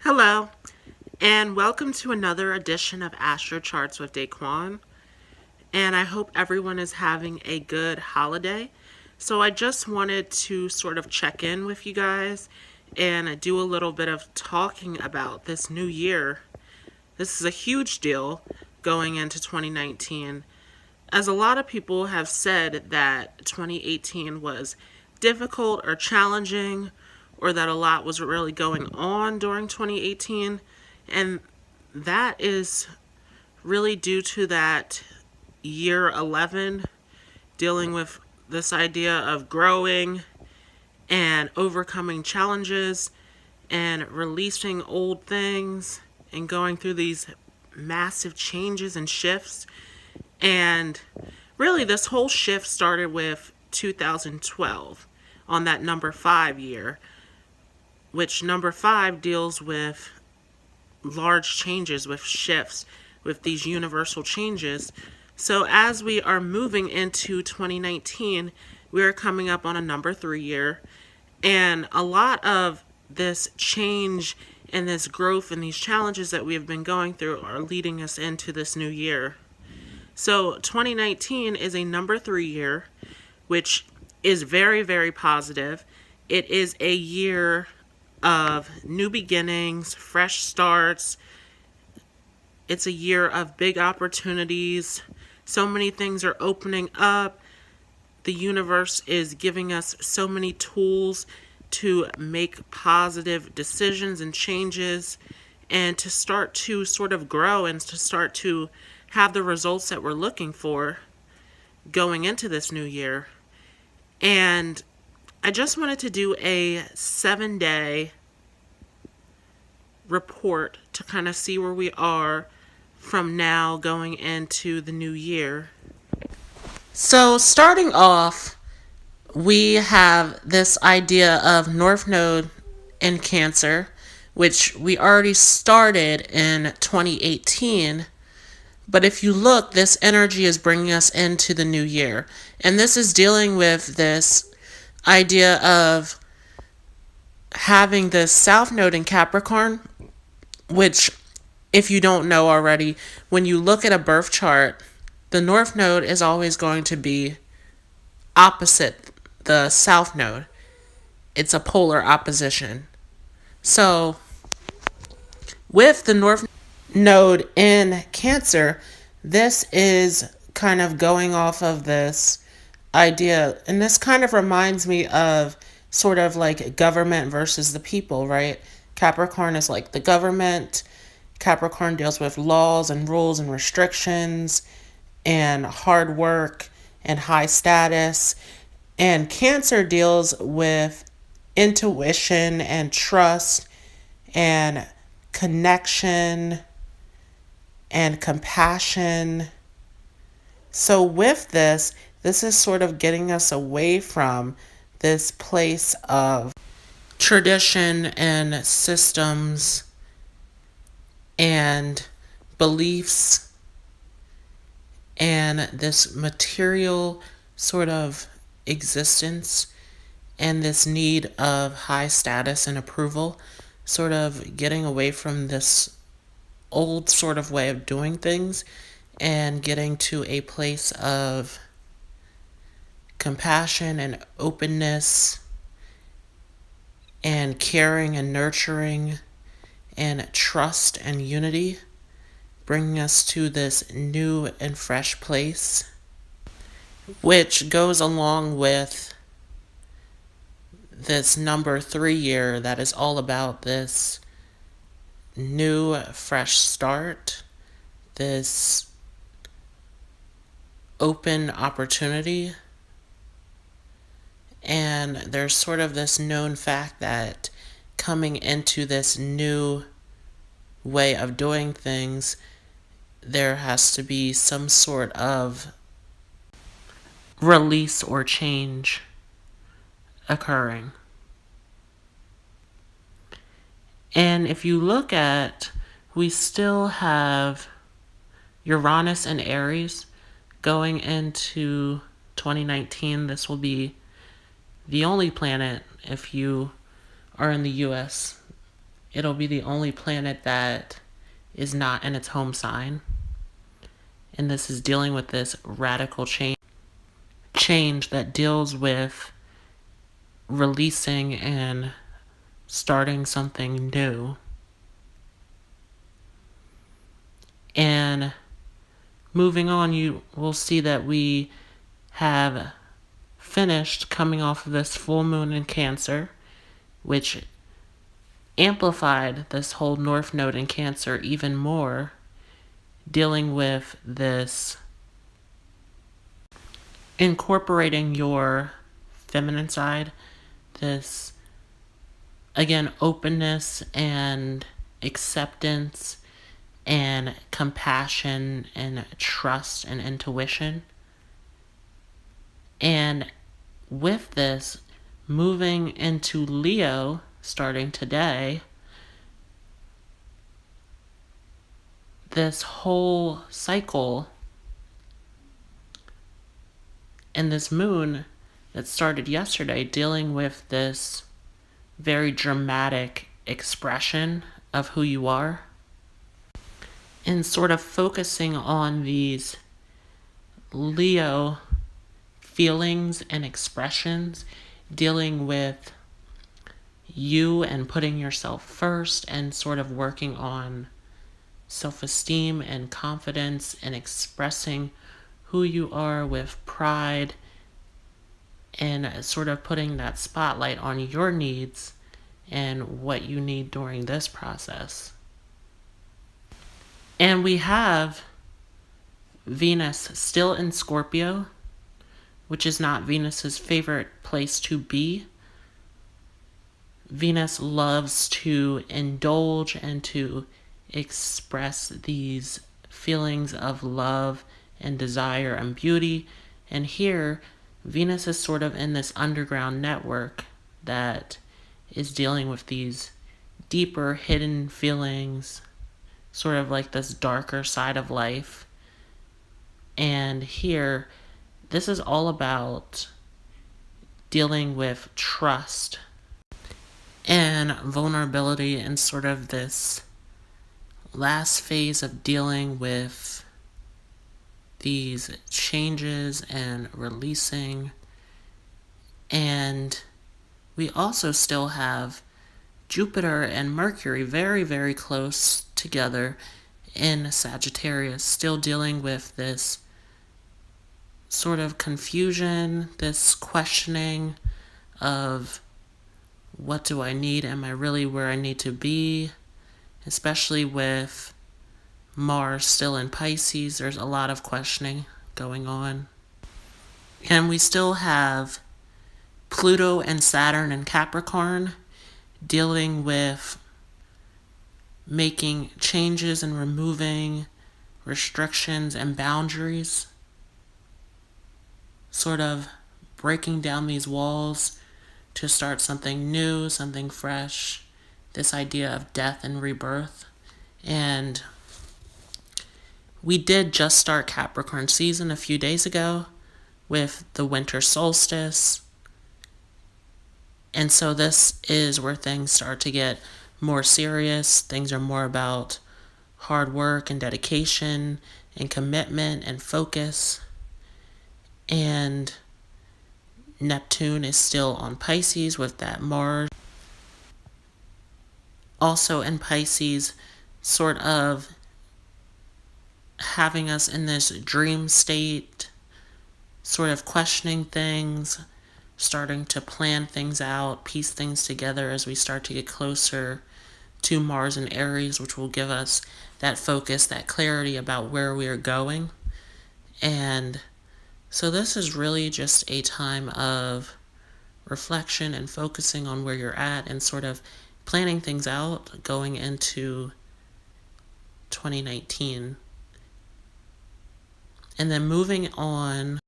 Hello, and welcome to another edition of Astro Charts with Daquan. And I hope everyone is having a good holiday. So I just wanted to sort of check in with you guys and do a little bit of talking about this new year. This is a huge deal going into 2019, as a lot of people have said that 2018 was difficult or challenging, or that a lot was really going on during 2018. And that is really due to that year 11 dealing with this idea of growing and overcoming challenges and releasing old things and going through these massive changes and shifts. And really, this whole shift started with 2012 on that number 5 year, which number 5 deals with large changes, with shifts, with these universal changes. So as we are moving into 2019, we are coming up on a number 3 year, and a lot of this change and this growth and these challenges that we have been going through are leading us into this new year. So 2019 is a number 3 year, which is very, very positive. It is a year of new beginnings, fresh starts. It's a year of big opportunities. So many things are opening up. The universe is giving us so many tools to make positive decisions and changes, and to start to sort of grow and to start to have the results that we're looking for going into this new year. And I just wanted to do a 7-day report to kind of see where we are from now going into the new year. So starting off, we have this idea of North Node in Cancer, which we already started in 2018. But if you look, this energy is bringing us into the new year. And this is dealing with this idea of having the South Node in Capricorn, which, if you don't know already, when you look at a birth chart, the North Node is always going to be opposite the South Node. It's a polar opposition. So, with the North Node in Cancer, this is kind of going off of this idea, and this kind of reminds me of sort of like government versus the people, right? Capricorn is like the government. Capricorn deals with laws and rules and restrictions and hard work and high status. And Cancer deals with intuition and trust and connection and compassion. So with this is sort of getting us away from this place of tradition and systems and beliefs and this material sort of existence and this need of high status and approval, sort of getting away from this old sort of way of doing things and getting to a place of compassion and openness and caring and nurturing and trust and unity, bringing us to this new and fresh place, which goes along with this number 3 year that is all about this new, fresh start, this open opportunity. And there's sort of this known fact that coming into this new way of doing things, there has to be some sort of release or change occurring. And if you look at, we still have Uranus and Aries going into 2019. This will be the only planet, if you are in the US, it'll be the only planet that is not in its home sign. And this is dealing with this radical change that deals with releasing and starting something new. And moving on, you will see that we have finished coming off of this full moon in Cancer, which amplified this whole North Node in Cancer even more, dealing with this incorporating your feminine side, this, again, openness and acceptance and compassion and trust and intuition. And with this, moving into Leo starting today, this whole cycle and this moon that started yesterday dealing with this very dramatic expression of who you are and sort of focusing on these Leo feelings and expressions, dealing with you and putting yourself first and sort of working on self-esteem and confidence and expressing who you are with pride and sort of putting that spotlight on your needs and what you need during this process. And we have Venus still in Scorpio, which is not Venus's favorite place to be. Venus loves to indulge and to express these feelings of love and desire and beauty. And here, Venus is sort of in this underground network that is dealing with these deeper hidden feelings, sort of like this darker side of life. And here, this is all about dealing with trust and vulnerability and sort of this last phase of dealing with these changes and releasing. And we also still have Jupiter and Mercury very, very close together in Sagittarius, still dealing with this sort of confusion, this questioning of what do I need? Am I really where I need to be? Especially with Mars still in Pisces, there's a lot of questioning going on. And we still have Pluto and Saturn in Capricorn dealing with making changes and removing restrictions and boundaries, sort of breaking down these walls to start something new, something fresh, this idea of death and rebirth. And we did just start Capricorn season a few days ago with the winter solstice. And so this is where things start to get more serious. Things are more about hard work and dedication and commitment and focus. And Neptune is still on Pisces with that Mars also in Pisces, sort of having us in this dream state, sort of questioning things, starting to plan things out, piece things together as we start to get closer to Mars and Aries, which will give us that focus, that clarity about where we are going. And so this is really just a time of reflection and focusing on where you're at and sort of planning things out going into 2019. And then moving on